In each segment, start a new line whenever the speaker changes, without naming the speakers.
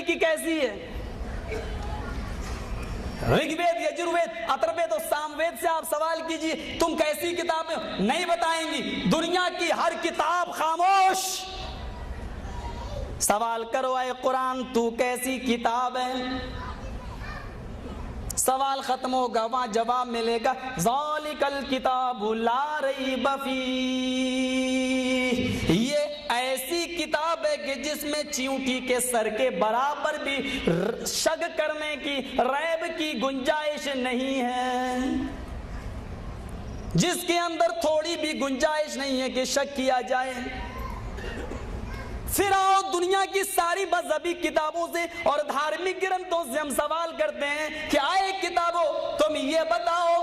کی کیسی ہے؟ رگ وید، یجروید، اتروید اور ساموید سے آپ سوال کیجئے تم کیسی کتابیں نہیں بتائیں گی۔ دنیا کی ہر کتاب خاموش۔ سوال کرو اے قرآن تو کیسی کتاب ہے؟ سوال ختم ہوگا، وہاں جواب ملے گا ذالک الکتاب لا ریب فیہ، یہ ایسی کتاب ہے کہ جس میں چیونٹی کے سر کے برابر بھی شک کرنے کی، ریب کی گنجائش نہیں ہے، جس کے اندر تھوڑی بھی گنجائش نہیں ہے کہ شک کیا جائے۔ پھر آؤ دنیا کی ساری مذہبی کتابوں سے اور دھارمک گرنتھوں سے ہم سوال کرتے ہیں کہ آئے کتابوں تم یہ بتاؤ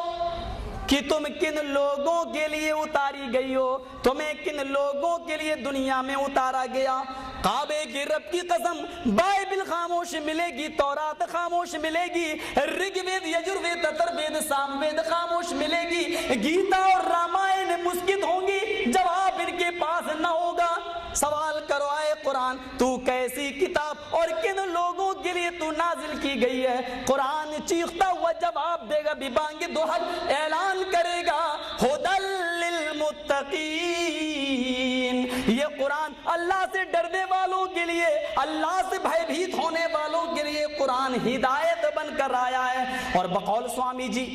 کہ تم کن لوگوں کے لیے اتاری گئی ہو، تمہیں کن لوگوں کے لیے دنیا میں اتارا گیا۔ کعبے کی رب کی قسم بائبل خاموش ملے گی، تورات خاموش ملے گی، رگ وید، یجروید، اتروید، ساموید خاموش ملے گی، گیتا اور رامائن مسکت ہوں گی، جواب ان کے پاس نہ ہوگا۔ سوال کرو اے قرآن تو کیسی کتاب اور کن لوگوں کے لیے تو نازل کی گئی ہے؟ قرآن چیختا ہوا جواب دے گا، ببانگ دوحل اعلان کرے گا ھدی للمتقین، یہ قرآن اللہ سے ڈرنے والوں کے لیے، اللہ سے بھیبھیت ہونے والوں کے لیے قرآن ہدایت بن کر آیا ہے۔ اور بقول سوامی جی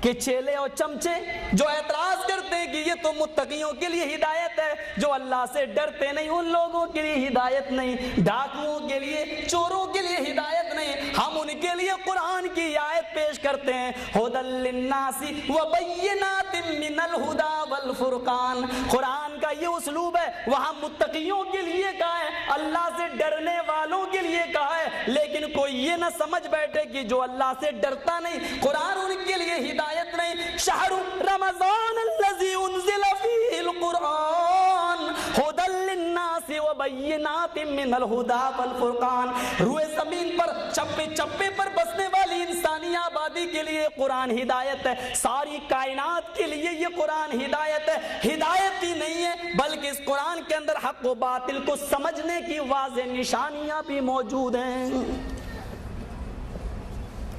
کہ چیلے اور چمچے جو اعتراض کرتے ہیں کہ یہ تو متقیوں کے لیے ہدایت ہے، جو اللہ سے ڈرتے نہیں ان لوگوں کے لیے ہدایت نہیں، ڈاکوؤں کے لیے، چوروں کے لیے ہدایت نہیں، ہم ان کے لیے قرآن کی آیت پیش کرتے ہیں ھدی للناس وبینات من الہدی والفرقان۔ قرآن کا یہ اسلوب ہے، وہاں متقیوں کے لیے کہا ہے، اللہ سے ڈرنے والوں کے لیے کہا ہے، لیکن کوئی یہ نہ سمجھ بیٹھے کہ جو اللہ سے ڈرتا نہیں قرآن ان کے لیے ہدایت نہیں۔ شہر رمضان الذی انزل فیہ القرآن ھدی للناس وبینات من الہدی والفرقان۔ روئے زمین پر چپے چپے پر بسنے والی انسانی آبادی کے لیے قرآن ہدایت ہے، ساری کائنات کے لیے یہ قرآن ہدایت ہے۔ ہدایت ہی نہیں ہے بلکہ اس قرآن کے اندر حق و باطل کو سمجھنے کی واضح نشانیاں بھی موجود ہیں۔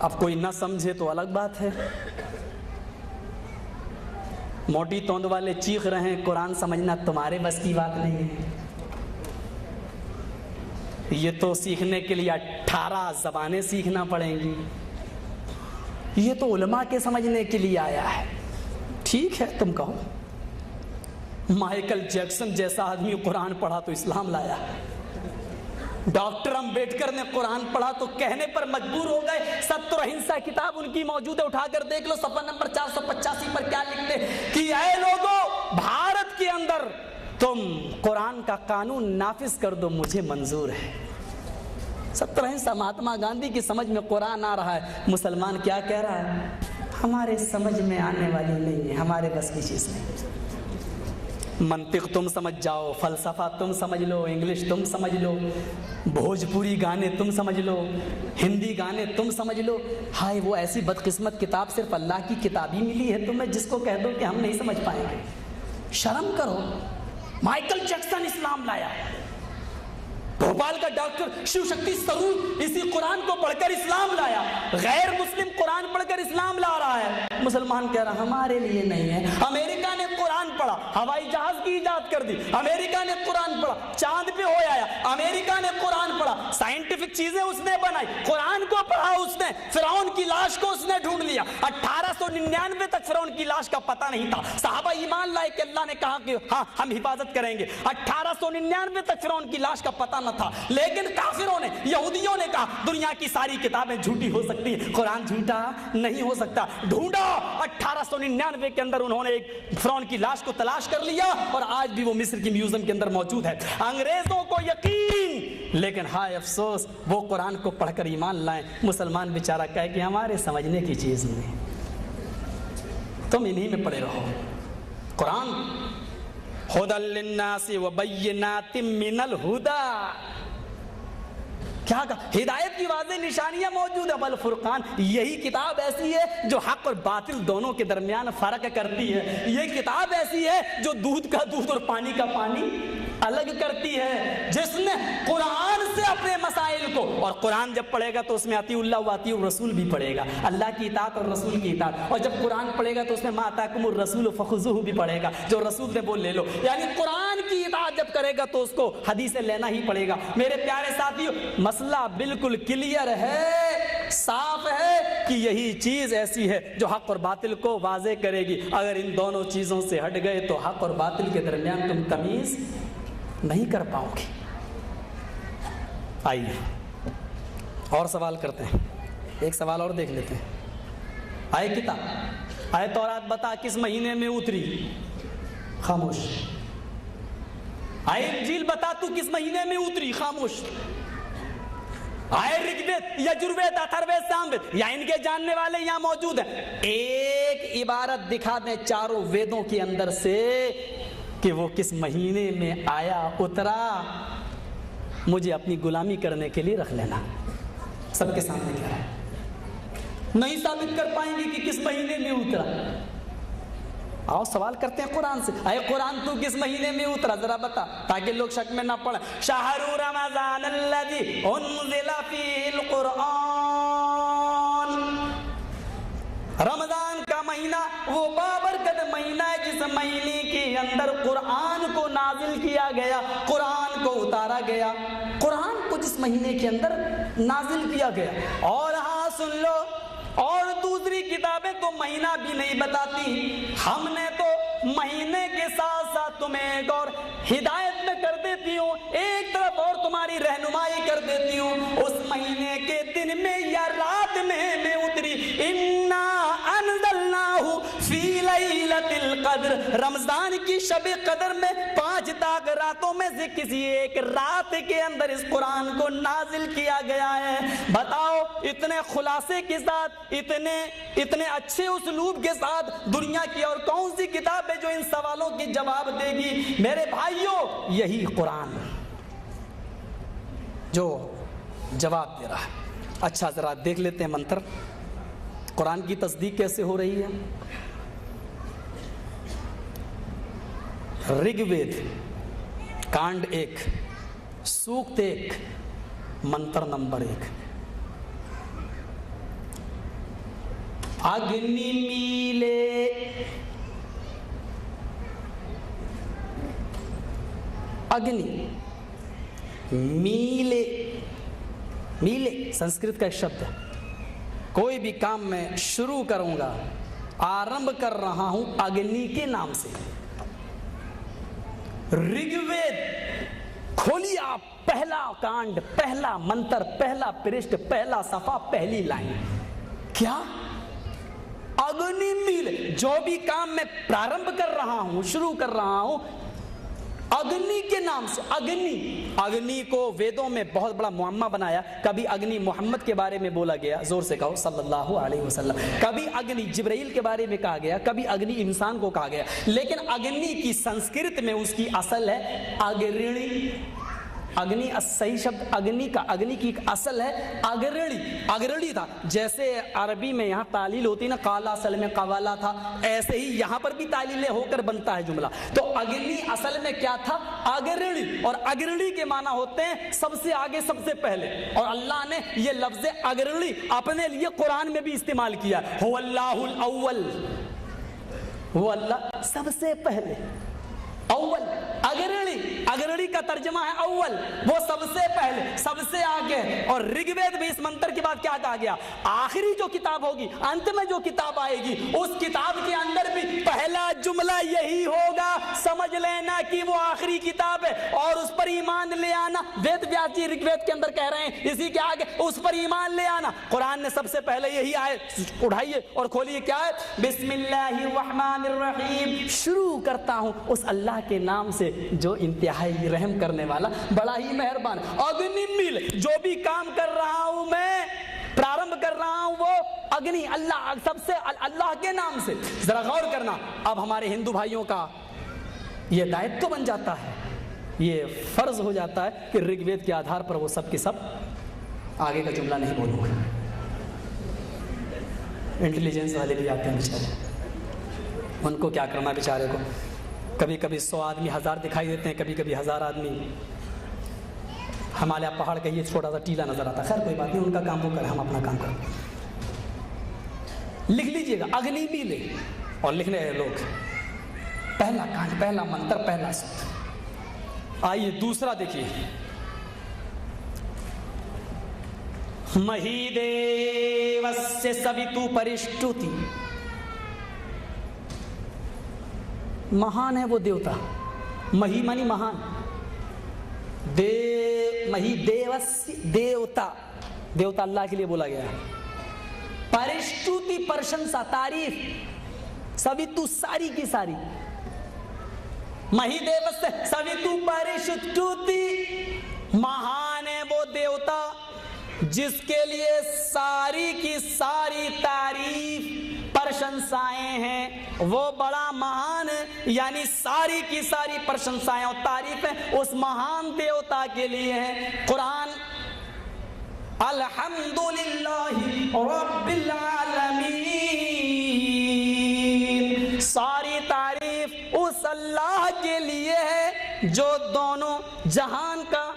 اب کوئی نہ سمجھے تو الگ بات ہے، موٹی توند والے چیخ رہے ہیں قرآن سمجھنا تمہارے بس کی بات نہیں ہے، یہ تو سیکھنے کے لیے 18 زبانیں سیکھنا پڑیں گی، یہ تو علماء کے سمجھنے کے لیے آیا ہے۔ ٹھیک ہے تم کہو مائیکل جیکسن جیسا آدمی قرآن پڑھا تو اسلام لایا، ڈاکٹر امبیڈکر نے قرآن پڑھا تو کہنے پر مجبور ہو گئے۔ ستر اہنسا کتاب ان کی موجود ہے، اٹھا کر دیکھ لو صفحہ نمبر 485 پر کیا لکھتے کہ اے لوگوں بھارت کے اندر تم قرآن کا قانون نافذ کر دو مجھے منظور ہے۔ ستر اہنسا مہاتما گاندھی کی سمجھ میں قرآن آ رہا ہے، مسلمان کیا کہہ رہا ہے؟ ہمارے سمجھ میں آنے والی نہیں ہے، ہمارے بس کی چیز نہیں۔ منطق تم سمجھ جاؤ، فلسفہ تم سمجھ لو، انگلش تم سمجھ لو، بھوجپوری گانے تم سمجھ لو، ہندی گانے تم سمجھ لو، ہائے وہ ایسی بدقسمت کتاب صرف اللہ کی کتاب ہی ملی ہے تمہیں جس کو کہہ دو کہ ہم نہیں سمجھ پائیں گے۔ شرم کرو، مائیکل جیکسن اسلام لایا، بھوپال کا ڈاکٹر شیو شکتی سرور اسی قرآن کو پڑھ کر اسلام لایا، غیر مسلم قرآن پڑھ کر اسلام لا رہا ہے، مسلمان کہہ رہا ہمارے لیے نہیں ہے۔ امریکہ نے قرآن پڑھا، ہوائی جہاز کی ایجاد کر دی، امریکہ نے قرآن پڑھا، چاند پہ ہو آیا، امریکہ نے قرآن پڑھا، سائنٹیفک چیزیں اس نے بنائی، قرآن کو پڑھا اس نے، فرعون کی لاش کو اس نے ڈھونڈ لیا، 1899 تک فرعون کی لاش کا پتہ نہیں تھا، صحابہ ایمان لائے کہ اللہ نے کہا کہ ہاں ہم حفاظت کریں گے، 1899 تک فرعون کی لاش کا پتہ نہ تھا، لیکن کافروں نے، یہودیوں نے کہا دنیا کی ساری کتابیں جھوٹی ہو سکتی ہیں، قرآن جھوٹا نہیں ہو سکتا، ڈھونڈا، 1899 کے اندر انہوں نے ایک فرعون کی لاش کو تلاش کر لیا اور آج بھی وہ مصر کی میوزیم کے اندر موجود ہے۔ انگریزوں کو یقین، لیکن ہائے افسوس وہ قرآن کو پڑھ کر ایمان لائیں، مسلمان بیچارہ کہے کہ ہمارے سمجھنے کی چیز نہیں، تم انہی میں پڑے رہو۔ قرآن ھدی للناس وبینات من الہدی، کیا کہا؟ ہدایت کی واضح نشانیاں موجود ہے، والفرقان، یہی کتاب ایسی ہے جو حق اور باطل دونوں کے درمیان فرق کرتی ہے، یہ کتاب ایسی ہے جو دودھ کا دودھ اور پانی کا پانی الگ کرتی ہے، جس نے قرآن سے لے اپنے مسائل کو. اور قرآن جب پڑھے گا تو اس میں اطیعوا اللہ و اطیعوا الرسول بھی پڑھے گا, اللہ کی اطاعت اور رسول کی اطاعت. اور جب قرآن پڑھے گا تو اس میں ما آتاکم الرسول فخذوہ بھی پڑھے گا, جو رسول نے وہ لے لو. یعنی قرآن کی اطاعت جب کرے گا تو اس کو حدیث لینا ہی پڑے گا. میرے پیارے ساتھیو, مسئلہ بالکل کلیئر ہے, صاف ہے کہ یہی چیز ایسی ہے جو حق اور باطل کو واضح کرے گی. اگر ان دونوں چیزوں سے ہٹ گئے تو حق اور باطل کے درمیان تم تمیز نہیں کر پاؤ گے. آئیے اور سوال کرتے ہیں, ایک سوال اور دیکھ لیتے ہیں. آئے کتاب, آئے تورات بتا کس مہینے میں اتری, خاموش. آئے انجیل بتا تو کس مہینے میں اتری, خاموش. آئے رگوید, یجروید, اتھروید, ساموید, یا ان کے جاننے والے یہاں موجود ہیں. ایک عبارت دکھا دیں چاروں ویدوں کے اندر سے کہ وہ کس مہینے میں آیا, اترا. مجھے اپنی غلامی کرنے کے لیے رکھ لینا. سب کے سامنے کیا ہے, نہیں ثابت کر پائیں گے کہ کس مہینے میں اترا. آؤ سوال کرتے ہیں قرآن سے. اے قرآن تو کس مہینے میں اترا ذرا بتا, تاکہ لوگ شک میں نہ پڑیں. شہر رمضان الذی انزل فیہ القرآن, رمضان کا مہینہ وہ بابرکت مہینہ ہے جس مہینے کے اندر قرآن کو نازل کیا گیا, قرآن کو اتارا گیا. قرآن کو جس مہینے کے اندر نازل کیا گیا. اور ہاں سن لو, اور دوسری کتابیں تو مہینہ بھی نہیں بتاتی. ہم نے تو مہینے کے ساتھ ساتھ تمہیں ایک اور ہدایت میں کر دیتی ہوں, ایک طرف اور تمہاری رہنمائی کر دیتی ہوں. اس مہینے کے دن میں یا رات میں اتری. انا انزلناہ فی لیلۃ القدر, رمضان کی شب قدر میں 5 تاک راتوں میں سے کسی ایک رات کے اندر اس قرآن کو نازل کیا گیا ہے. بتاؤ اتنے خلاصے کے ساتھ, اتنے اچھے اسلوب کے ساتھ دنیا کی اور کون سی کتاب ہے جو ان سوالوں کی جواب دے گی؟ میرے بھائیوں, یہی قرآن جو جواب دے رہا ہے. اچھا ذرا دیکھ لیتے ہیں منتر, قرآن کی تصدیق کیسے ہو رہی ہے. رگوید کانڈ 1 سوکت 1 منتر نمبر 1. اگنی میلے, اگنی میلے, میلے سنسکرت کا ایک شبد ہے. کوئی بھی کام میں شروع کروں گا, آرمب کر رہا ہوں اگنی کے نام سے. رگوید کھولیے آپ, پہلا کانڈ, پہلا منتر, پہلا پرشت, پہلا صفحہ, پہلی لائن. کیا اگنی میل, جو بھی کام میں پرارمبھ کر رہا ہوں, شروع کر رہا ہوں, اگنی کے نام سے. اگنی, اگنی کو ویدوں میں بہت بڑا معمہ بنایا. کبھی اگنی محمد کے بارے میں بولا گیا, زور سے کہو صلی اللہ علیہ وسلم. کبھی اگنی جبرائیل کے بارے میں کہا گیا, کبھی اگنی انسان کو کہا گیا. لیکن اگنی کی سنسکرت میں اس کی اصل ہے اگرڑی. اگنی صحیح شبد اگنی کا, اگنی کی ایک اصل ہے اگرڑی. اگرڑی تھا, جیسے عربی میں یہاں تعلیل ہوتی نا, قالا اصل میں قوالا تھا, ایسے ہی یہاں پر بھی تعلیلیں ہو کر بنتا ہے جملہ. تو اگنی اصل میں کیا تھا, اگرڑی. اور اگرڑی کے معنی ہوتے ہیں سب سے آگے, سب سے پہلے. اور اللہ نے یہ لفظ اگرڑی اپنے لیے قرآن میں بھی استعمال کیا. هو اللہ الاول, وہ اللہ سب سے پہلے, اول. اگرڑی, اگرڑی کا ترجمہ ہے اول, وہ سب سے پہلے, سب سے آگے. اور رگوید بھی اس منتر کے بعد کیا کہا گیا, آخری جو کتاب ہوگی, انت میں جو کتاب آئے گی, اس کتاب کے اندر بھی پہلا جملہ یہی ہوگا. سمجھ لینا کہ وہ آخری کتاب ہے اور اس پر ایمان لے آنا. وید ویاس جی رگوید کے اندر کہہ رہے ہیں, اسی کے آگے اس پر ایمان لے آنا. قرآن نے سب سے پہلے یہی آئے, اٹھائیے اور کھولیے, کیا ہے, بسم اللہ الرحمن الرحیم, شروع کرتا ہوں اس اللہ کے نام سے جو انتہائی رحم کرنے والا, بڑا ہی مہربان. اگنی میل, جو بھی کام کر رہا ہوں میں, پرارمبھ کر رہا ہوں, وہ اگنی, اللہ, سب سے اللہ کے نام سے. ذرا غور کرنا, اب ہمارے ہندو بھائیوں کا یہ دائتو بن جاتا ہے, یہ فرض ہو جاتا ہے کہ رگوید کے آدھار پر وہ سب کے سب آگے کا جملہ نہیں بولوں گا. انٹیلیجنس والے بھی آتے ہیں بیچارے, ان کو کیا کرنا بیچارے کو. کبھی کبھی 100 آدمی 1000 دکھائی دیتے ہیں, کبھی کبھی 1000 آدمی ہمالیہ پہاڑ کا یہ چھوٹا سا ٹیلا نظر آتا. خیر کوئی بات نہیں, ان کا کام وہ کرے, ہم اپنا کام کریں. لکھ لیجئے گا اگنی میلے, اور لکھنے ہیں لوگ. پہلا کانڈ, پہلا منتر, پہلا سوت. آئیے دوسرا دیکھیے. مہی دیوسیہ سویتو پرشٹوتی. مہان ہے وہ دیوتا. مہی مانی مہان. مہی دیوسیہ دیوتا, دیوتا اللہ کے لیے بولا گیا ہے. پرشٹوتی پرشنسا, تعریف. سویتو ساری کی ساری. مہی دیوسیہ سویتو پرشٹوتی. مہان ہے وہ دیوتا جس کے لیے ساری کی ساری تعریف پرشنسائیں ہیں. وہ بڑا مہان ہے, یعنی ساری کی ساری پرشنسائیں اور تعریفیں اس مہان دیوتا کے لیے ہیں. قرآن الحمدللہ رب العالمین, ساری تعریف اس اللہ کے لیے ہے جو دونوں جہان کا,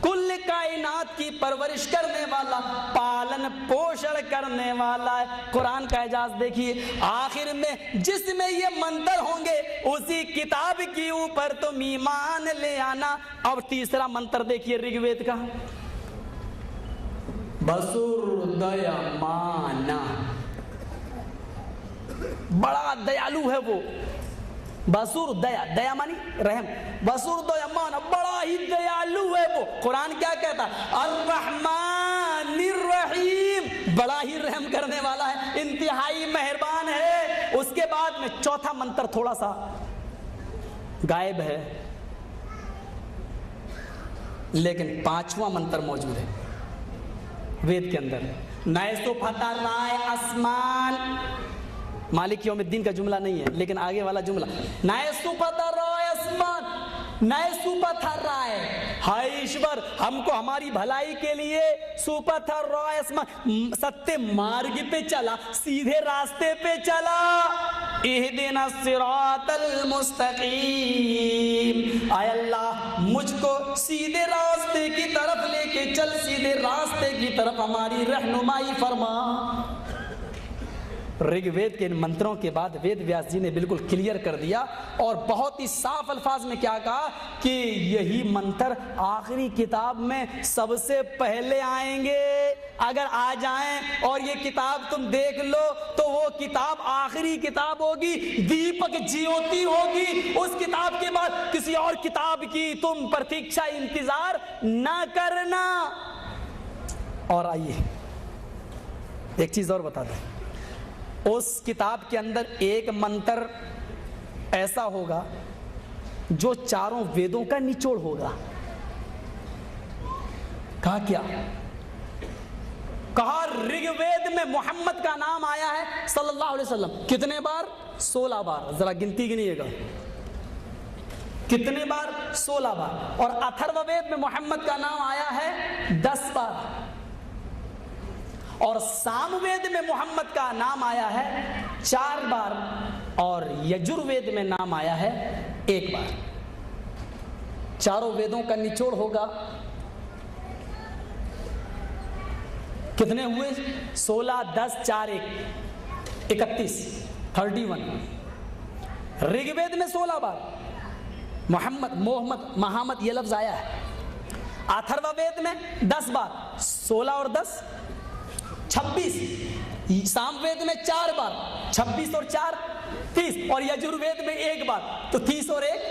کل کائنات کی پرورش کرنے والا, پالن پوشن کرنے والا ہے. قرآن کا اعجاز دیکھیے, آخر میں جس میں یہ منتر ہوں گے اسی کتاب کے اوپر تم ایمان لے آنا. اب تیسرا منتر دیکھیے رگ وید کا. بسردیمانا, بڑا دیالو ہے وہ. بسور دیا, دیا مانی رحم. بسور دیمان, بڑا ہی دیالو ہے وہ. قرآن کیا کہتا ہے؟ الرحمن الرحیم, بڑا ہی رحم کرنے والا ہے, انتہائی مہربان ہے. اس کے بعد میں چوتھا منتر تھوڑا سا غائب ہے, لیکن پانچواں منتر موجود ہے وید کے اندر. نیسو فتح رائے اسمان, مالک یوم الدین کا جملہ نہیں ہے, لیکن آگے والا جملہ نیسو فتح رائے اسمان, نیسو فتح رائے, ہائے ایشور ہم کو ہماری بھلائی کے لیے سوپتھر رائے اسمان, ستیہ مارگ پہ چلا, سیدھے راستے پہ چلا. اہدنا الصراط المستقیم, اے اللہ مجھ کو سیدھے راستے کی طرف لے کے چل, سیدھے راستے کی طرف ہماری رہنمائی فرما. رگ وید کے ان منتروں کے بعد وید ویاس جی نے بالکل کلیئر کر دیا اور بہت ہی صاف الفاظ میں کیا کہا کہ یہی منتر آخری کتاب میں سب سے پہلے آئیں گے. اگر آ جائیں اور یہ کتاب تم دیکھ لو تو وہ کتاب آخری کتاب ہوگی, دیپک جیوتی ہوگی. اس کتاب کے بعد کسی اور کتاب کی تم پرتیکشا انتظار نہ کرنا. اور آئیے ایک چیز اور بتا دیں, اس کتاب کے اندر ایک منتر ایسا ہوگا جو چاروں ویدوں کا نچوڑ ہوگا. کہا کیا؟ کہا رگ وید میں محمد کا نام آیا ہے صلی اللہ علیہ وسلم. کتنے بار؟ 16 بار. ذرا گنتی گنیے گا کتنے بار؟ 16 بار. اور اتھرو وید میں محمد کا نام آیا ہے 10 بار. اور سام وید میں محمد کا نام آیا ہے 4 بار. اور یجروید میں نام آیا ہے 1 بار. چاروں ویدوں کا نچوڑ ہوگا. کتنے ہوئے؟ 16, 10, 4, 1, 31, 31. رگ وید میں 16 بار محمد محمد یہ لفظ آیا ہے. اتھرو وید میں 10 بار, 16 اور 10 26. سام وید میں 4 بار, 26 اور 4 30. اور یجروید میں 1 بار, تو 30 اور 1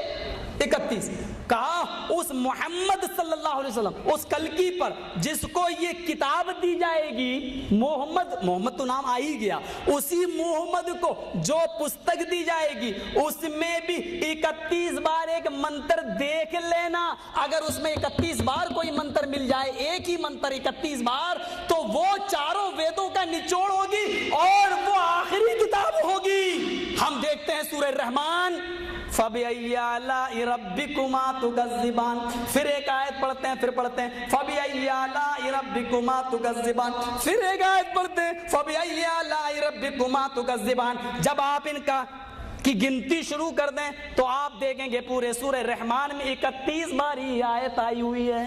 31. کہا اس محمد صلی اللہ علیہ وسلم, اس کلکی پر جس کو یہ کتاب دی جائے گی, محمد تو نام آ ہی گیا, اسی محمد کو جو پستک دی جائے گی اس میں بھی 31 بار ایک منتر دیکھ لینا. اگر اس میں 31 بار کوئی منتر مل جائے, ایک ہی منتر 31 بار, تو وہ چاروں ویدوں کا نچوڑ ہوگی اور وہ آخری کتاب ہوگی. ہم دیکھتے ہیں سورہ رحمان, فَبِأَيِّ آلَاءِ رَبِّكُمَا تُكَذِّبَانِ. پھر ایک آیت پڑھتے ہیں, پھر پڑھتے ہیں فَبِأَيِّ آلَاءِ رَبِّكُمَا تُكَذِّبَانِ. پھر ایک آیت پڑھتے ہیں فَبِأَيِّ آلَاءِ رَبِّكُمَا تُكَذِّبَانِ. جب آپ ان کی گنتی شروع کر دیں تو آپ دیکھیں گے پورے سورہ رحمان میں 31 بار ہی آیت آئی ہوئی ہے.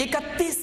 31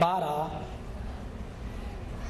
12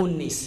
19।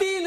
3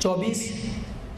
24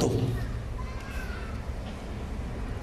2।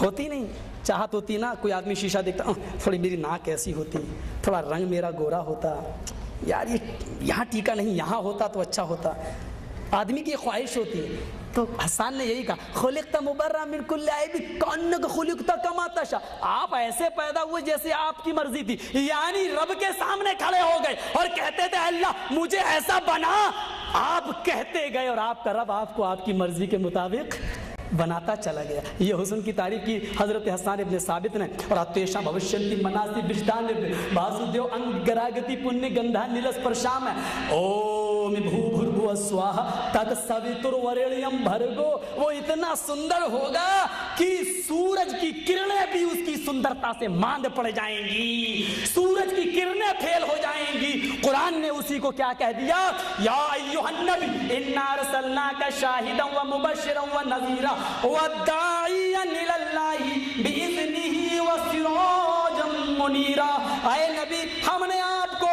ہوتی نہیں. چاہت ہوتی نا, کوئی آدمی شیشہ دیکھتا, تھوڑی میری ناک ایسی ہوتی, تھوڑا رنگ میرا گورا ہوتا, یار یہ یہاں ٹیکا نہیں یہاں ہوتا تو اچھا ہوتا. آدمی کی خواہش ہوتی ہے. تو حسان نے یہی کہا, خلقت مبرأ من کل عیب کأنک خلقت کما تشاء, آپ ایسے پیدا ہوئے جیسے آپ کی مرضی تھی. یعنی رب کے سامنے کھڑے ہو گئے اور کہتے تھے اللہ مجھے ایسا بنا, آپ کہتے گئے اور آپ کا رب آپ کو آپ کی مرضی کے مطابق بناتا چلا گیا. یہ حسن کی تعریف کی حضرت حسان ابن ثابت نے. اور اتیشا بھوشنتی مناسی بشدان باسودیو انگ گراگتی پنیہ گندھا نیلس پرشام ہے اوم بھو بھرگو سواہا تک سویتر وریڑیم بھرگو. وہ اتنا سندر ہوگا کہ سورج کی کرنیں بھی اس کی سندرتا سے ماند پڑ جائیں گی, سورج کی کرنیں پھیل ہو جائیں گی. قرآن نے اسی کو کیا کہہ دیا, یا ایھا النبی انا ارسلناک شاہدا ومبشرا ونذیرا وداعیا الی اللہ باذنہ وسراجا منیرا. اے نبی ہم نے آپ کو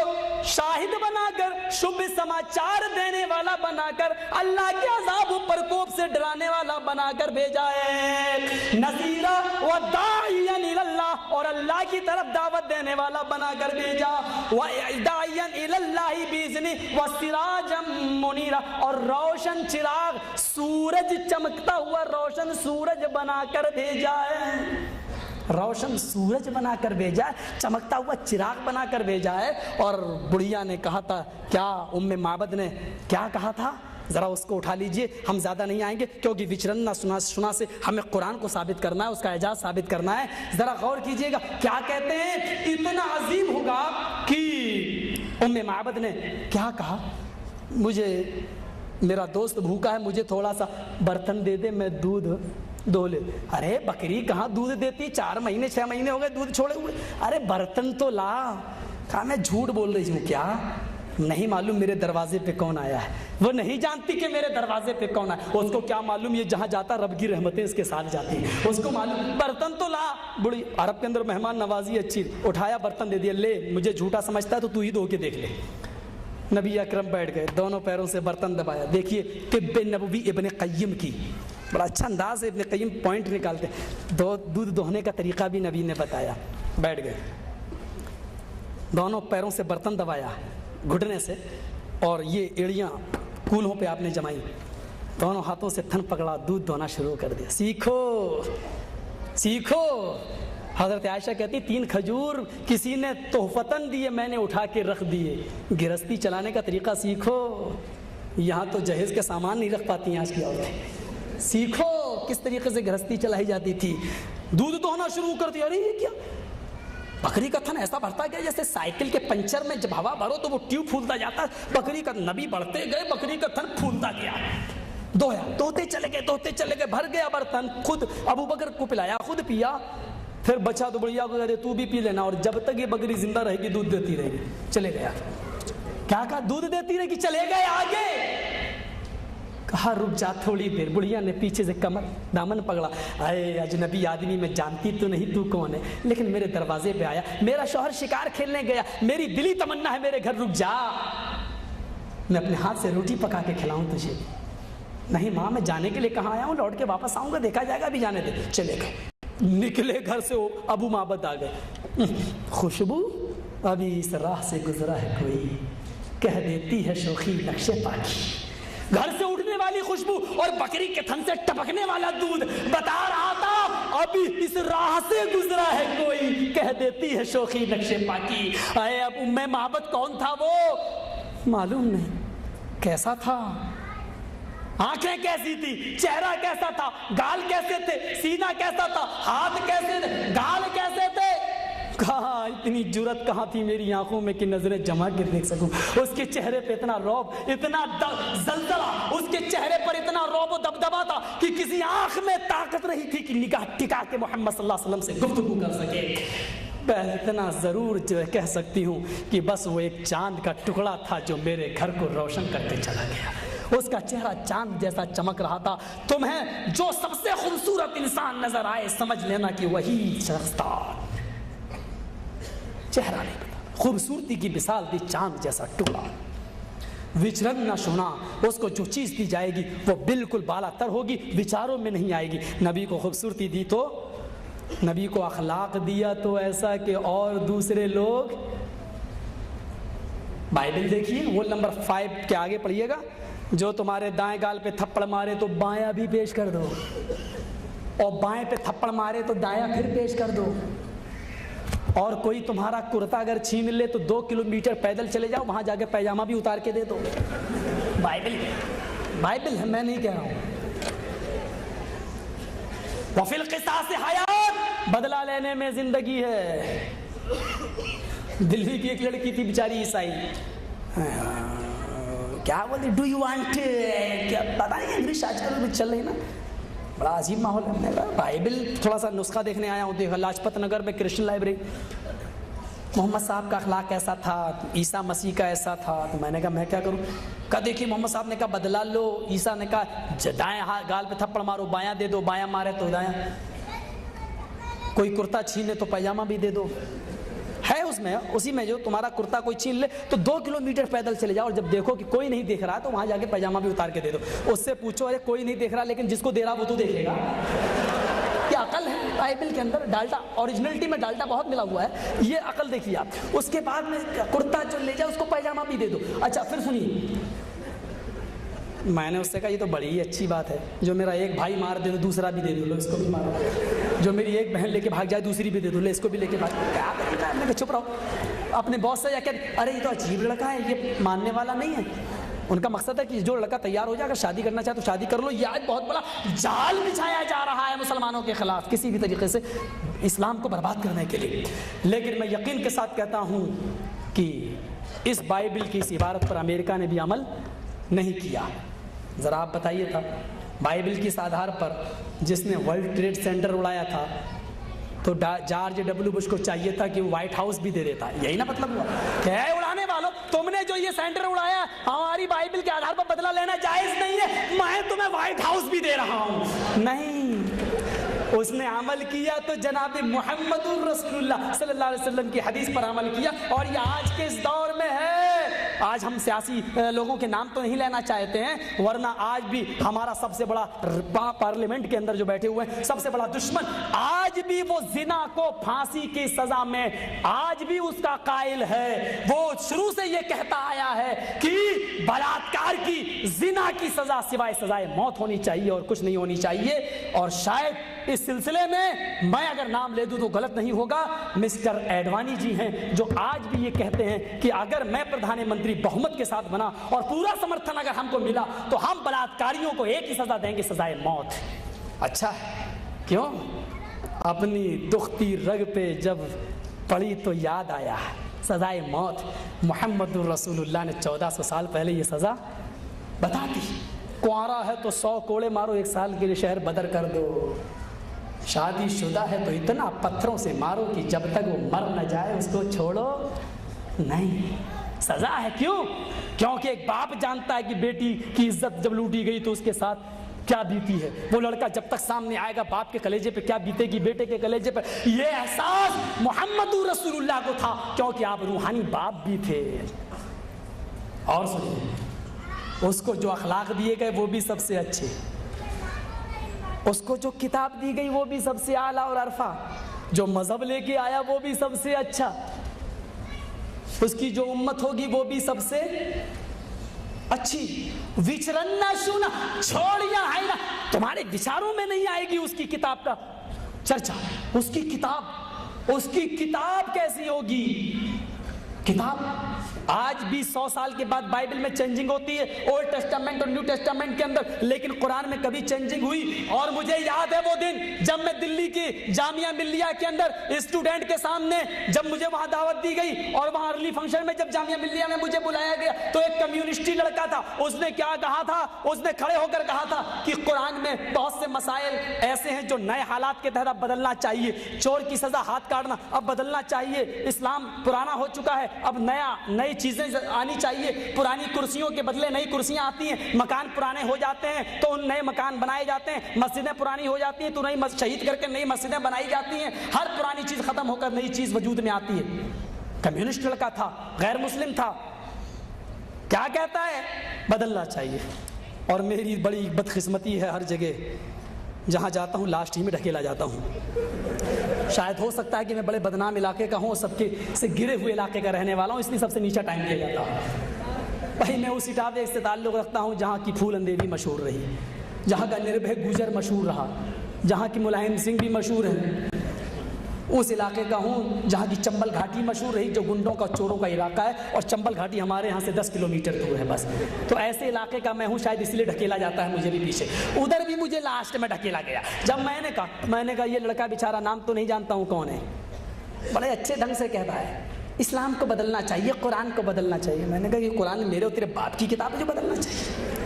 شاہد بنا کر, شبھ سماچار دینے والا بنا کر, اللہ کے عذاب و پرکوپ سے ڈرانے والا بنا کر بھیجا ہے. نذیرا وداعیا الی اللہ, اور اللہ کی طرف دعوت دینے والا بنا کر بھیجا. وداعیا الی اللہ باذنہ وسراجا منیرا, اور روشن چراغ, سورج چمکتا ہوا روشن سورج بنا کر بھیجا ہے. روشن سورج بنا کر بھیجا ہے, چمکتا ہوا چراغ بنا کر بھیجا ہے. اور بڑھیا نے کہا تھا, کیا ام معبد نے کیا کہا تھا, ذرا اس کو اٹھا لیجئے. ہم زیادہ نہیں آئیں گے کیونکہ وچرن نہ سنا سے ہمیں قرآن کو ثابت کرنا ہے, اس کا اعجاز ثابت کرنا ہے. ذرا غور کیجئے گا کیا کہتے ہیں. اتنا عظیم ہوگا کہ ام معبد نے کیا کہا, مجھے میرا دوست بھوکا ہے, مجھے تھوڑا سا برتن دے دے میں دودھ دو لے. ارے بکری کہاں دودھ دیتی, 4 مہینے 6 مہینے ہو گئے دودھ چھوڑے ہوئے. ارے برتن تو لا. کہا میں جھوٹ بول رہی ہوں, کیا نہیں معلوم میرے دروازے پہ کون آیا ہے. وہ نہیں جانتی کہ میرے دروازے پہ کون آیا, اس کو کیا معلوم یہ جہاں جاتا رب کی رحمتیں اس کے ساتھ جاتی ہیں, اس کو معلوم. برتن تو لا. بڑی عرب کے اندر مہمان نوازی اچھی, اٹھایا برتن دے دیا, لے مجھے جھوٹا سمجھتا ہے تو ہی دھو کے دیکھ لے. نبی اکرم بیٹھ گئے, دونوں پیروں سے برتن دبایا. دیکھیے طب نبوی ابن قیم کی بڑا اچھا انداز ہے, ابن قیم پوائنٹ نکالتے. دودھ دہنے کا طریقہ بھی نبی نے بتایا. بیٹھ گئے, دونوں پیروں سے برتن دبایا گھٹنے سے, اور یہ ایڑیاں کولہوں پہ آپ نے جمائی, دونوں ہاتھوں سے تھن پکڑا, دودھ دھونا شروع کر دیا. سیکھو سیکھو. حضرت عائشہ کہتی 3 کھجور کسی نے تحفتاً دیے, میں نے اٹھا کے رکھ دیے. گرہستی چلانے کا طریقہ سیکھو. یہاں تو جہیز کے سامان نہیں رکھ پاتی ہیں آج کی عورتیں. سیکھو کس طریقے سے گرہستی چلائی جاتی تھی. دودھ دہنا شروع کر دیا. ارے یہ کیا, بکری کا تھن ایسا بڑھتا گیا جیسے سائیکل کے پنچر میں جب ہوا بھرو تو وہ ٹیوب پھولتا جاتا. بکری کا, نبی بڑھتے گئے, بکری کا تھن پھولتا گیا. دھویا, دھوتے چلے گئے, بھر گیا برتن. خود ابو بکر کو پلایا, خود پیا. پھر بچا تو بڑھیا کو کہتے تو بھی پی لینا, اور جب تک یہ بکری زندہ رہے گی دودھ دیتی رہے گی. چلے گیا. کیا کہا, دودھ دیتی رہے گی. چلے گئے آگے. کہا رک جا تھوڑی دیر. بڑھیا نے پیچھے سے کمر دامن پکڑا. اے اجنبی آدمی, میں جانتی تو نہیں تو کون ہے, لیکن میرے دروازے پہ آیا, میرا شوہر شکار کھیلنے گیا, میری دلی تمنا ہے میرے گھر, رک جا میں اپنے ہاتھ سے روٹی پکا کے کھلاؤں تجھے. نہیں ماں, میں جانے کے لیے کہاں آیا ہوں, لوٹ کے واپس آؤں گا, دیکھا جائے گا, ابھی جانے دے. چلے گئے. نکلے گھر سے, ابو معبد آ گئے. خوشبو ابھی اس راہ سے گزرا ہے کوئی, کہہ دیتی ہے شوخی نقش پاکی. گھر سے اٹھنے والی خوشبو اور بکری کے تھن سے ٹپکنے والا دودھ بتا رہا تھا ابھی اس راہ سے گزرا ہے کوئی, کہہ دیتی ہے شوخی نقش پاکی. اے اب ام معبد کون تھا وہ معلوم نہیں. کیسا تھا, آنکھیں کیسی تھی, چہرہ کیسا تھا, گال کیسے تھے, سینہ کیسا تھا, ہاتھ کیسے تھے, گال کیسے تھے. کہاں اتنی جرت کہاں تھی میری آنکھوں میں کہ نظریں جما کے دیکھ سکوں. اس کے چہرے پہ اتنا رعب, اتنا زلزلہ, اس کے چہرے پر اتنا رعب و دبدبا تھا کہ کسی آنکھ میں طاقت رہی تھی کہ نگاہ ٹکا کے محمد صلی اللہ علیہ وسلم سے گفتگو کر سکے. اتنا ضرور کہہ سکتی ہوں کہ بس وہ ایک چاند کا ٹکڑا تھا جو میرے گھر کو روشن کرتے چلا گیا. اس کا چہرہ چاند جیسا چمک رہا تھا. تمہیں جو سب سے خوبصورت انسان نظر آئے سمجھ لینا کہ وہی شخص تھا. چہرہ نہیں پتا, خوبصورتی کی مثال دی چاند جیسا ٹکڑا. وچرن نہ سنا, اس کو جو چیز دی جائے گی وہ بالکل بالا تر ہوگی, وچاروں میں نہیں آئے گی. نبی کو خوبصورتی دی تو نبی کو اخلاق دیا تو ایسا کہ اور دوسرے لوگ. بائبل دیکھیے وہ نمبر 5 کے آگے پڑھیے گا. جو تمہارے دائیں گال پہ تھپڑ مارے تو بایاں بھی پیش کر دو, اور بائیں پہ تھپڑ مارے تو دایاں پھر پیش کر دو. اور کوئی تمہارا کرتا اگر چھین لے تو 2 کلومیٹر پیدل چلے جاؤ, وہاں جا کے پیجامہ بھی اتار کے دے دو. بائبل ہے, میں نہیں کہہ رہا ہوں. وفی القصاص حیات, بدلہ لینے میں زندگی ہے. دلی کی ایک لڑکی تھی بیچاری عیسائی, کیا بولتی, ڈو یو وانٹ, کیا پتا نہیں انگلش آج کل چل رہی نا, بڑا عجیب ماحول ہے. ہم نے کہا بائبل تھوڑا سا نسخہ دیکھنے آیا ہوں. دیکھا لاجپت نگر میں کرسچن لائبریری, محمد صاحب کا اخلاق کیسا تھا, عیسیٰ مسیح کا ایسا تھا. تو میں نے کہا میں کیا کروں. کہا دیکھیے محمد صاحب نے کہا بدلہ لو, عیسیٰ نے کہا دائیں گال پہ تھپڑ مارو, بایاں دے دو, بایاں مارے تو دایاں, کوئی کرتا چھینے تو پیجامہ بھی دے دو. ہے اس میں, اسی میں جو تمہارا کرتا کوئی چھین لے تو 2 کلومیٹر پیدل چلے جاؤ, اور جب دیکھو کہ کوئی نہیں دیکھ رہا تو وہاں جا کے پیجامہ بھی اتار کے دے دو. اس سے پوچھو ارے کوئی نہیں دیکھ رہا لیکن جس کو دے رہا وہ تو دیکھے گا. یہ عقل ہے بائبل کے اندر. ڈالٹا اوریجنلٹی میں ڈالٹا بہت ملا ہوا ہے, یہ عقل دیکھیے آپ. اس کے بعد میں کرتا جو لے جاؤ اس کو پیجامہ بھی دے دو. اچھا پھر سنیے, میں نے اس سے کہا یہ تو بڑی اچھی بات ہے, جو میرا ایک بھائی مار دے تو دوسرا بھی دے دو, لو اس کو بھی مارو. جو میری ایک بہن لے کے بھاگ جائے دوسری بھی دے دو, لے اس کو بھی لے کے بھاگ. کیا طریقہ ہے, چپ رہو. اپنے باس سے جا کے ارے یہ تو عجیب لڑکا ہے, یہ ماننے والا نہیں ہے. ان کا مقصد ہے کہ جو لڑکا تیار ہو جائے, اگر شادی کرنا چاہے تو شادی کر لو. یہ آج بہت بڑا جال بچھایا جا رہا ہے مسلمانوں کے خلاف کسی بھی طریقے سے اسلام کو برباد کرنے کے لیے. لیکن میں یقین کے ساتھ کہتا ہوں کہ اس بائبل کی اس عبارت پر امریکہ نے بھی عمل نہیں کیا. ذرا آپ بتائیے تھا, بائبل کی اس آدھار پر جس نے ورلڈ ٹریڈ سینٹر اڑایا تھا تو جارج ڈبلیو بش کو چاہیے تھا کہ وہ وائٹ ہاؤس بھی دے دیتا. یہی نا مطلب ہوا کہ اے اڑانے والوں, تم نے جو یہ سینٹر اڑایا ہماری بائبل کے آدھار پر بدلہ لینا جائز نہیں ہے, میں تمہیں وائٹ ہاؤس بھی دے رہا ہوں. نہیں, اس نے عمل کیا تو جناب محمد رسول اللہ صلی اللہ علیہ وسلم کی حدیث پر عمل کیا. اور یہ آج کے اس دور میں ہے. آج ہم سیاسی لوگوں کے نام تو نہیں لینا چاہتے ہیں, ورنہ آج بھی ہمارا سب سے بڑا پارلیمنٹ کے اندر جو بیٹھے ہوئے ہیں سب سے بڑا دشمن, آج بھی وہ زنا کو پھانسی کی سزا میں آج بھی اس کا قائل ہے. وہ شروع سے یہ کہتا آیا ہے کہ بلاತ್کار کی, زنا کی سزا سوائے سزائے موت ہونی چاہیے اور کچھ نہیں ہونی چاہیے. اور شاید اس سلسلے میں اگر نام لے دوں تو غلط نہیں ہوگا, مسٹر ایڈوانی جی ہیں جو آج بھی یہ کہتے ہیں کہ اگر میں پردھان منتری بہمت کے ساتھ بنا اور پورا سمرتھن اگر ہم کو ملا تو ہم بلاತ್کاریوں کو ایک ہی سزا دیں گے, سزائے موت. اچھا کیوں, اپنی دختی رگ پہ جب پڑی تو یاد آیا سزائے موت. محمد رسول اللہ نے 1400 سال پہلے یہ سزا بتا دی. کنوارا ہے تو 100 کوڑے مارو, 1 سال کے لیے شہر بدر کر دو. شادی شدہ ہے تو اتنا پتھروں سے مارو کہ جب تک وہ مر نہ جائے اس کو چھوڑو نہیں. سزا ہے. کیوں, کیونکہ ایک باپ جانتا ہے کہ بیٹی کی عزت جب لوٹی گئی تو اس کے ساتھ کیا بیتی ہے. وہ لڑکا جب تک سامنے آئے گا باپ کے کلیجے پہ کیا بیتے گی بیٹے کے کلیجے پہ. یہ احساس محمد رسول اللہ کو تھا کیونکہ آپ روحانی باپ بھی تھے. اور سنیے, اس کو جو اخلاق دیے گئے وہ بھی سب سے اچھے, اس کو جو کتاب دی گئی وہ بھی سب سے اعلیٰ اور عرفہ, جو مذہب لے کے آیا وہ بھی سب سے اچھا, اس کی جو امت ہوگی وہ بھی سب سے اچھی. وچرنا سنا چھوڑیا ہے نا, تمہارے وچاروں میں نہیں آئے گی اس کی کتاب کا چرچا. اس کی کتاب کیسی ہوگی. کتاب آج بھی 100 سال کے بعد بائبل میں چینجنگ ہوتی ہے, اولڈ ٹیسٹامنٹ اور نیو ٹیسٹامنٹ کے اندر, لیکن قرآن میں کبھی چینجنگ ہوئی. اور مجھے یاد ہے وہ دن جب میں دلی کی جامعہ ملیہ کے اندر اسٹوڈنٹ کے سامنے جب مجھے وہاں دعوت دی گئی اور وہاں ارلی فنکشن میں جب جامعہ ملیہ میں مجھے بلایا گیا تو ایک کمیونسٹی لڑکا تھا, اس نے کیا کہا تھا, اس نے کھڑے ہو کر کہا تھا کہ قرآن میں بہت سے مسائل ایسے ہیں جو نئے حالات کے تحت اب بدلنا چاہیے. چور کی سزا ہاتھ کاٹنا اب بدلنا چاہیے, اسلام پرانا ہو چکا ہے, اب نئی چیزیں آنی چاہیے. پرانی کرسیوں کے بدلے نئی کرسیاں آتی ہیں, مکان پرانے ہو جاتے ہیں تو ان نئے مکان بنائے جاتے ہیں, مسجدیں پرانی ہو جاتی ہیں تو نئی شہید کر کے نئی مسجدیں بنائی جاتی ہیں. ہر پرانی چیز ختم ہو کر نئی چیز وجود میں آتی ہے. کمیونسٹ لڑکا تھا, غیر مسلم تھا, کیا کہتا ہے بدلنا چاہیے. اور میری بڑی بدقسمتی ہے ہر جگہ جہاں جاتا ہوں لاسٹ ہی میں ڈھکیلا جاتا ہوں. شاید ہو سکتا ہے کہ میں بڑے بدنام علاقے کا ہوں, سب کے سے گرے ہوئے علاقے کا رہنے والا ہوں, اس لیے سب سے نیچا ٹائم دیا جاتا ہوں. بھائی میں اس اٹاوے سے تعلق رکھتا ہوں جہاں کی پھولن دیوی مشہور رہی, جہاں کا نربھے گوجر مشہور رہا, جہاں کی ملائم سنگھ بھی مشہور ہیں. اس علاقے کا ہوں جہاں کی چمبل گھاٹی مشہور رہی, جو گنڈوں کا چوروں کا علاقہ ہے, اور چمبل گھاٹی ہمارے یہاں سے 10 کلومیٹر دور ہے بس. تو ایسے علاقے کا میں ہوں, شاید اس لیے ڈھکیلا جاتا ہے مجھے بھی پیچھے. ادھر بھی مجھے لاسٹ میں ڈھکیلا گیا. جب میں نے کہا یہ لڑکا بیچارہ, نام تو نہیں جانتا ہوں کون ہے, بڑے اچھے ڈھنگ سے کہتا ہے اسلام کو بدلنا چاہیے, قرآن کو بدلنا چاہیے. میں نے کہا یہ قرآن میرے اور تیرے باپ کی کتاب ہے جو بدلنا چاہیے.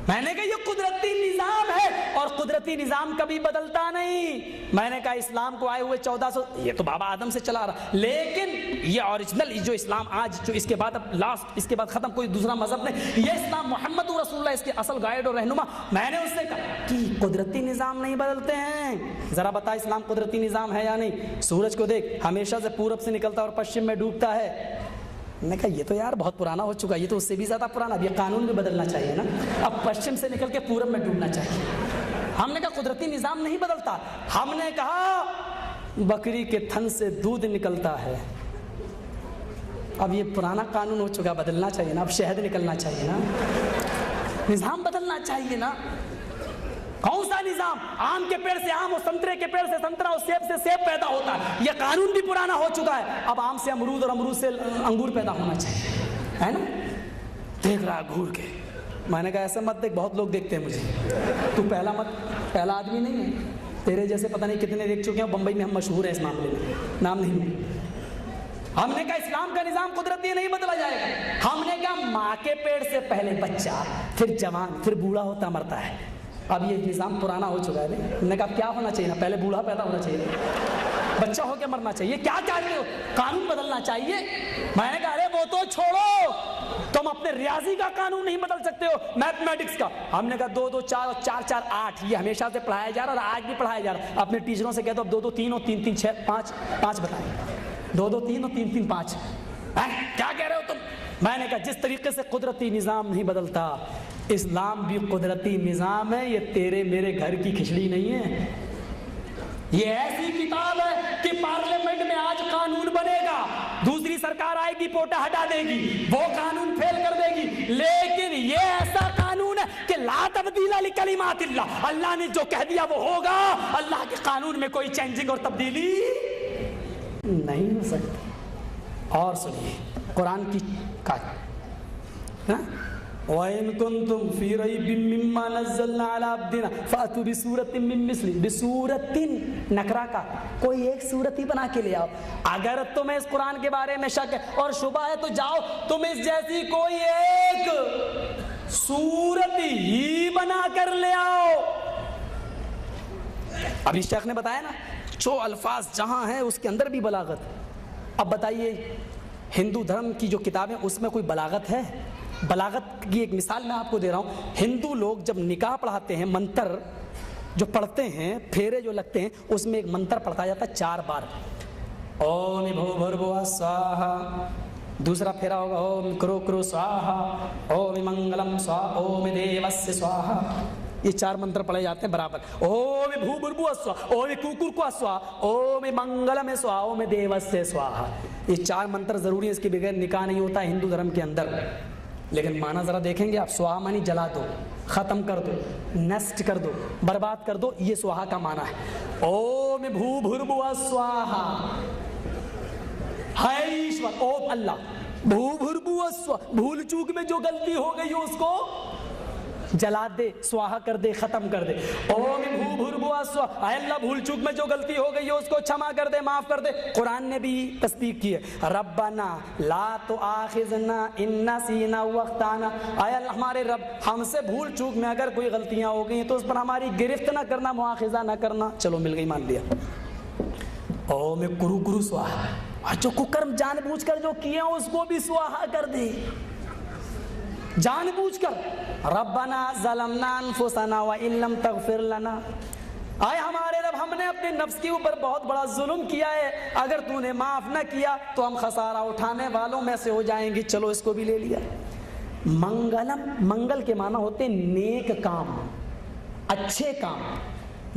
میں نے کہا یہ قدرتی نظام ہے اور قدرتی نظام کبھی بدلتا نہیں. میں نے کہا اسلام کو آئے ہوئے 1400, یہ تو بابا آدم سے چلا رہا, لیکن یہ اوریجنل جو اسلام آج جو اس کے بعد اب لاسٹ اس کے بعد ختم کوئی دوسرا مذہب نہیں, یہ اسلام محمد رسول اللہ اس کے اصل گائیڈ اور رہنما. میں نے اس سے کہا کہ قدرتی نظام نہیں بدلتے ہیں, ذرا بتا اسلام قدرتی نظام ہے یا نہیں. سورج کو دیکھ, ہمیشہ سے پورب سے نکلتا اور پشچم میں ڈوبتا ہے. میں نے کہا یہ تو یار بہت پرانا ہو چکا, یہ تو اس سے بھی زیادہ پرانا, اب یہ قانون بھی بدلنا چاہیے نا, اب پشچم سے نکل کے پورب میں ڈوبنا چاہیے. ہم نے کہا قدرتی نظام نہیں بدلتا. ہم نے کہا بکری کے تھن سے دودھ نکلتا ہے, اب یہ پرانا قانون ہو چکا, بدلنا چاہیے نا, اب شہد نکلنا چاہیے نا, نظام بدلنا چاہیے نا. کون سا نظام؟ آم کے پیڑ سے آم اور سنترے کے پیڑ سے سنترا اور سیب سے سیب پیدا ہوتا ہے, یہ قانون بھی پرانا ہو چکا ہے. اب آم سے امرود اور امرود سے انگور پیدا ہونا چاہیے, ہے نا. دیکھ رہا گھور کے. میں نے کہا ایسا مت دیکھ, بہت لوگ دیکھتے ہیں مجھے, تو پہلا آدمی نہیں ہے, تیرے جیسے پتہ نہیں کتنے دیکھ چکے ہیں. بمبئی میں ہم مشہور ہیں اس معاملے میں, نام نہیں. ہم نے کہا اسلام کا نظام قدرتی نہیں بدلا جائے گا. ہم نے کہا ماں کے پیڑ سے پہلے بچہ, پھر جوان, پھر بوڑھا ہوتا مرتا ہے. اب یہ نظام پرانا ہو چکا ہے. ہم نے کہا کیا ہونا چاہیے نا, پہلے بوڑھا پیدا ہونا چاہیے, بچہ ہو کے مرنا چاہیے. کیا چاہتے ہو؟ قانون بدلنا چاہیے. میں نے کہا ارے وہ تو چھوڑو, تم اپنے ریاضی کا قانون نہیں بدل سکتے ہو, میتھمیٹکس کا. ہم نے کہا 2 2 4 اور 4 4 8, یہ ہمیشہ سے پڑھایا جا رہا اور آج بھی پڑھایا جا رہا. اپنے ٹیچروں سے کہہ دو اب 2 2 3 اور 3 3 6 5 5 بتائیں, 2 2 3 اور 3 3 5. کیا کہہ رہے ہو تم؟ میں نے کہا جس طریقے سے قدرتی نظام نہیں بدلتا, اسلام بھی قدرتی نظام ہے. یہ تیرے میرے گھر کی کھچڑی نہیں ہے, یہ ایسی کتاب ہے کہ پارلیمنٹ میں آج قانون بنے گا, دوسری سرکار آئے گی پوٹا ہٹا دے گی, وہ قانون فیل کر دے گی, لیکن یہ ایسا قانون ہے کہ لا تبدیل لکلمات اللہ, اللہ نے جو کہہ دیا وہ ہوگا. اللہ کے قانون میں کوئی چینجنگ اور تبدیلی نہیں ہو سکتی. اور سنیے قرآن کی وَإِن كُنتُمْ فِي رَيْبٍ مِّمَّا نَزَّلْنَا عَلَىٰ عَبْدِنَا فَأْتُوا بِسُورَةٍ مِّن مِّثْلِهِ, بِسُورَةٍ نکرہ کا, کوئی ایک صورت ہی بنا کے لے آؤ. اگر تمہیں اس قرآن کے بارے میں شک ہے اور شبہ ہے تو جاؤ تم اس جیسی کوئی ایک صورت ہی بنا کر لے آؤ. ابھی شیخ نے بتایا نا, جو الفاظ جہاں ہیں اس کے اندر بھی بلاغت. اب بتائیے ہندو دھرم کی جو کتابیں اس میں کوئی بلاغت ہے؟ بلاغت کی ایک مثال میں آپ کو دے رہا ہوں. ہندو لوگ جب نکاح پڑھاتے ہیں, منتر جو پڑھتے ہیں, پھیرے جو لگتے ہیں, اس میں ایک منتر پڑھتا جاتا ہے 4 بار. اوم بھو بھربھوا سواہا, دوسرا پھیرا ہوگا اوم کرو کرو سواہا, اوم منگلم سواہا, اوم دیوس سواہا. یہ 4 منتر پڑھے جاتے ہیں برابر. اوم بھو بھربھوا سواہا, اوم کوکر سواہا, اوم منگلم سواہا, اوم دیوس سواہا. یہ 4 منتر ضروری ہے, اس کے بغیر نکاح نہیں ہوتا ہندو دھرم کے اندر. لیکن معنی ذرا دیکھیں گے آپ, سواہا معنی جلا دو, ختم کر دو, نسٹ کر دو, برباد کر دو, یہ سواہا کا معنی ہے. اوم بھو بھربھوا سواہا, ہے ایشور, اوم اللہ, بھو بھربھوا سواہا, بھول چوک میں جو غلطی ہو گئی ہو اس کو جلا دے, سواہا کر دے, ختم کر دے. اوم بھو بھربھوا سواہا, اے اللہ بھول چوک میں جو غلطی ہو گئی ہے اس کو چھما کر دے, معاف کر دے. قرآن نے بھی تصدیق کی ہے, ربنا لا تؤاخذنا ان نسینا واخطانا, اے اللہ ہمارے رب ہم سے بھول چوک میں اگر کوئی غلطیاں ہو گئی ہیں تو اس پر ہماری گرفت نہ کرنا, مؤاخذہ نہ کرنا. چلو مل گئی, مان لیا. اوم کرو کرو سواہا, جو ککرم جان بوجھ کر جو کیے ہیں اس کو بھی سواہا کر دے, جان بوجھ کر. ربنا ظلمنا انفسنا وان لم تغفر لنا, آئے ہمارے رب ہم نے اپنے نفس کے اوپر بہت بڑا ظلم کیا ہے, اگر تو نے معاف نہ کیا تو ہم خسارہ اٹھانے والوں میں سے ہو جائیں گے. چلو اس کو بھی لے لیا. منگلم, منگل کے معنی ہوتے نیک کام, اچھے کام.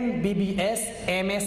MBBS MS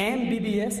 MBBS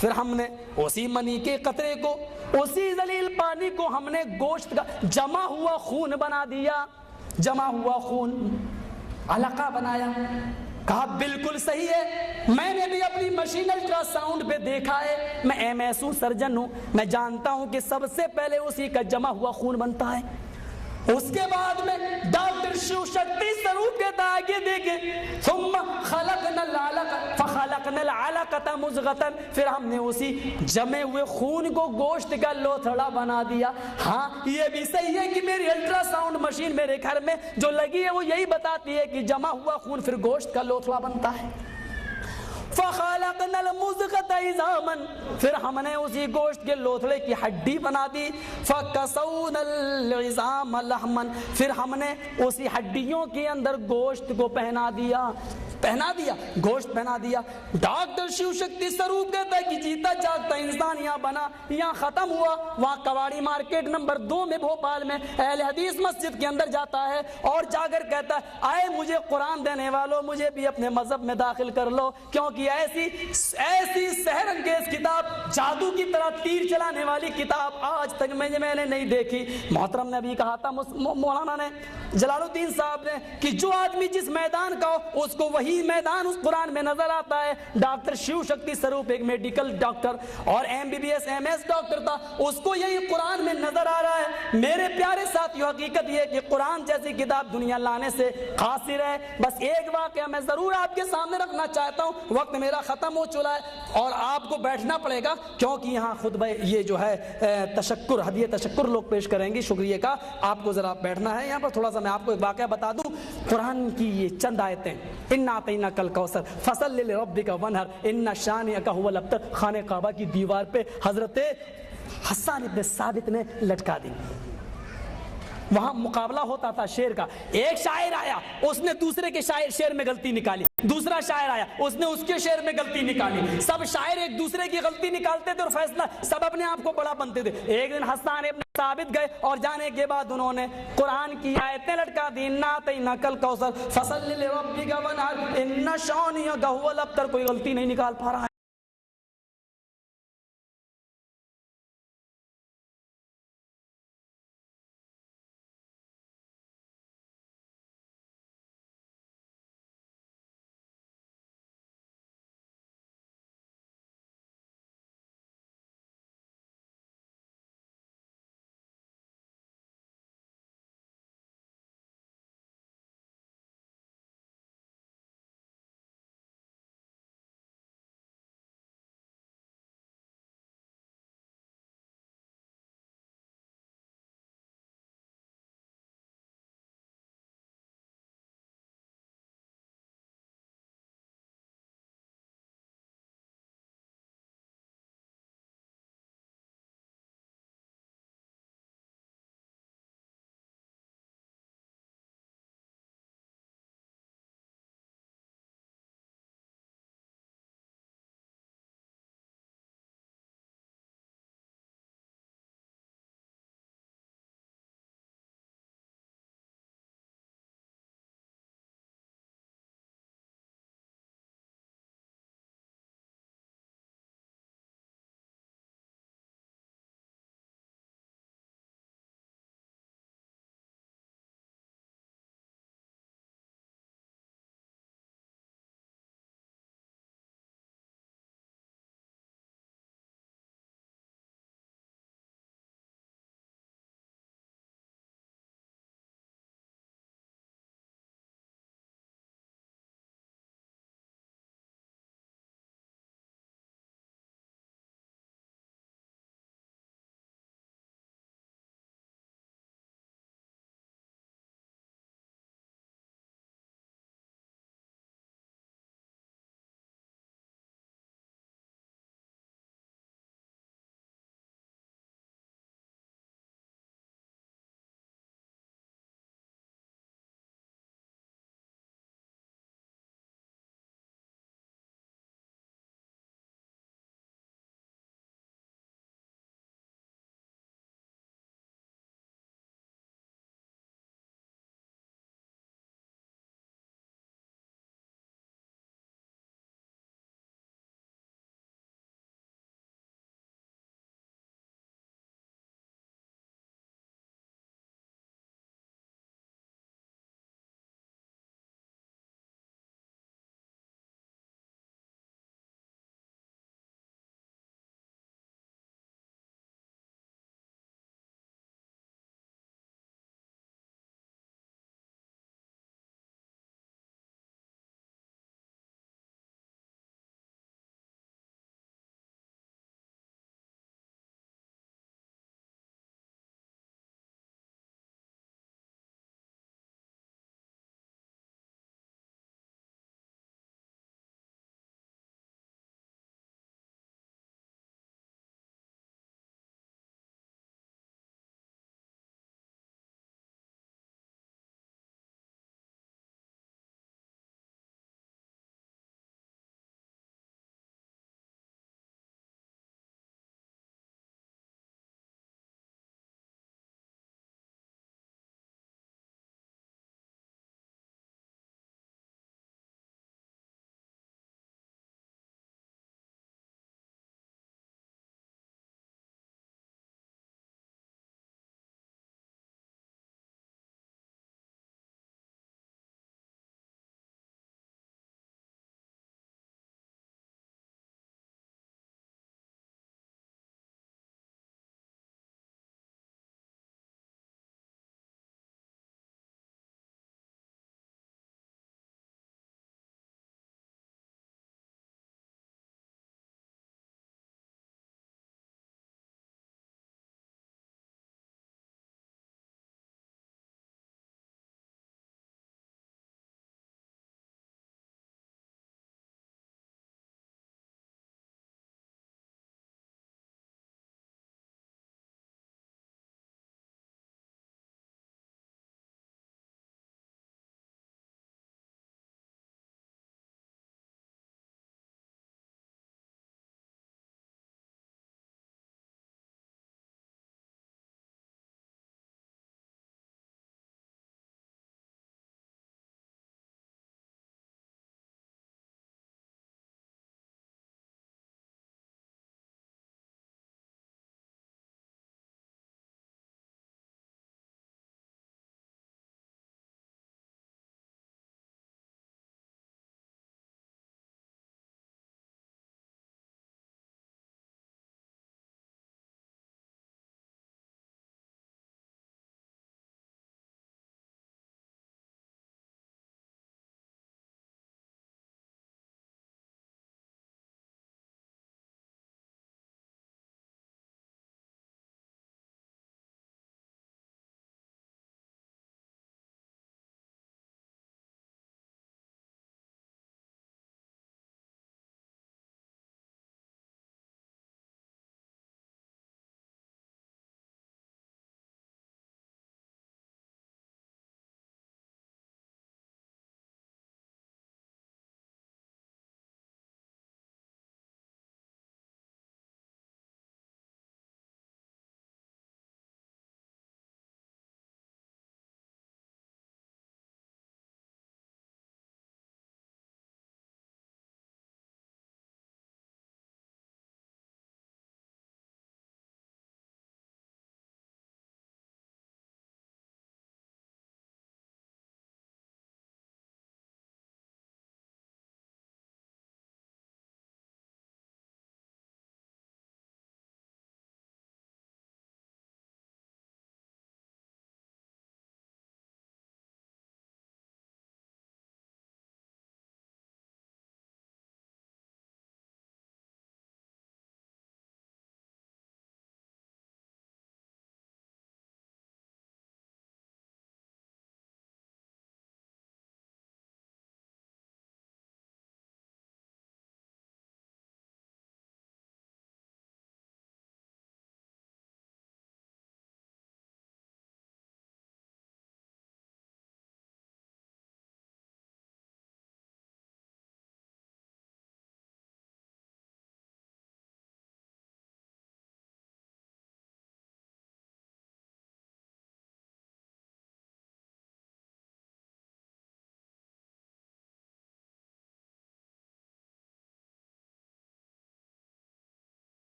پھر ہم نے اسی منی کے قطرے کو، اسی ذلیل پانی کو ہم نے گوشت کا جمع ہوا خون بنا دیا، جمع ہوا خون علقہ بنایا۔ کہا بالکل صحیح ہے، میں نے بھی اپنی مشین الٹرا ساؤنڈ پہ دیکھا ہے، میں MSU سرجن ہوں، میں جانتا ہوں کہ سب سے پہلے اسی کا جمع ہوا خون بنتا ہے۔ اس کے بعد میں ڈاکٹر شیو شکتی سروپ کہتا ہے کہ دیکھیں ثم خلقنا العلقہ فخلقنا العلقۃ مضغۃ، پھر ہم نے اسی جمے ہوئے خون کو گوشت کا لوتھڑا بنا دیا۔ ہاں یہ بھی صحیح ہے کہ میری الٹرا ساؤنڈ مشین میرے گھر میں جو لگی ہے وہ یہی بتاتی ہے کہ جمع ہوا خون پھر گوشت کا لوتھڑا بنتا ہے۔ فخلقنا المضغۃ عظاما، پھر ہم نے اسی گوشت کے لوتھڑے کی ہڈی بنا دی۔ فکسونا العظام لحما، پھر ہم نے اسی ہڈیوں کے اندر گوشت کو پہنا دیا، پہنا دیا، گوشت پہنا دیا۔ ڈاکٹر شیو شکتی سروپ کہتا ہے کہ جیتا جاگتا انسان یہاں بنا، یہاں ختم ہوا۔ وہاں کواڑی مارکیٹ نمبر 2 میں بھوپال میں اہل حدیث مسجد کے اندر جاتا ہے اور جا کر کہتا ہے آئے مجھے قرآن دینے والوں، مجھے بھی اپنے مذہب میں داخل کر لو، کیونکہ ایسی سحر انگیز کتاب، جادو کی طرح تیر چلانے والی کتاب آج تک میں نے نہیں دیکھی۔ محترم نے ابھی کہا تھا مولانا نے، جلال الدین صاحب نے، کہ جو آدمی جس میدان کا ہو اس کو وہی میدان اس قرآن میں نظر آتا ہے۔ ڈاکٹر شیو شکتی سروپ ایک میڈیکل ڈاکٹر اور MBBS MS ڈاکٹر تھا، اس کو یہی قرآن میں نظر آ رہا ہے۔ میرے پیارے ساتھیو، حقیقت یہ کہ قرآن جیسی کتاب دنیا لانے سے قاصر ہے۔ بس ایک واقعہ میں ضرور آپ کے سامنے رکھنا چاہتا ہوں، وقت میرا ختم ہو چلا ہے اور آپ کو بیٹھنا پڑے گا کیونکہ یہاں خطبہ یہ جو ہے تشکر، ہدیہ تشکر لوگ پیش کریں گے، شکریہ کا آپ کو ذرا بیٹھنا ہے۔ یہاں پر تھوڑا سا میں آپ کو ایک واقعہ بتا دوں، قرآن کی یہ چند آیتیں، انا اعطیناک الکوثر فصل لربک وانحر ان شانئک ھو الابتر، خانہ کعبہ کی دیوار پہ حضرت حسان ابن ثابت نے لٹکا دی۔ وہاں مقابلہ ہوتا تھا شعر کا، ایک شاعر آیا اس نے دوسرے کے شعر میں غلطی نکالی، دوسرا شاعر آیا اس نے اس کے شعر میں غلطی نکالی، سب شاعر ایک دوسرے کی غلطی نکالتے تھے اور فیصلہ سب اپنے آپ کو بڑا بنتے تھے۔ ایک دن حسان ابن ثابت گئے اور جانے کے بعد انہوں نے قرآن کی آیتیں لٹکا دی، انا اعطیناک الکوثر فصل لربک وانحر ان شانئک ھو الابتر، کوئی غلطی نہیں نکال پا رہا ہے۔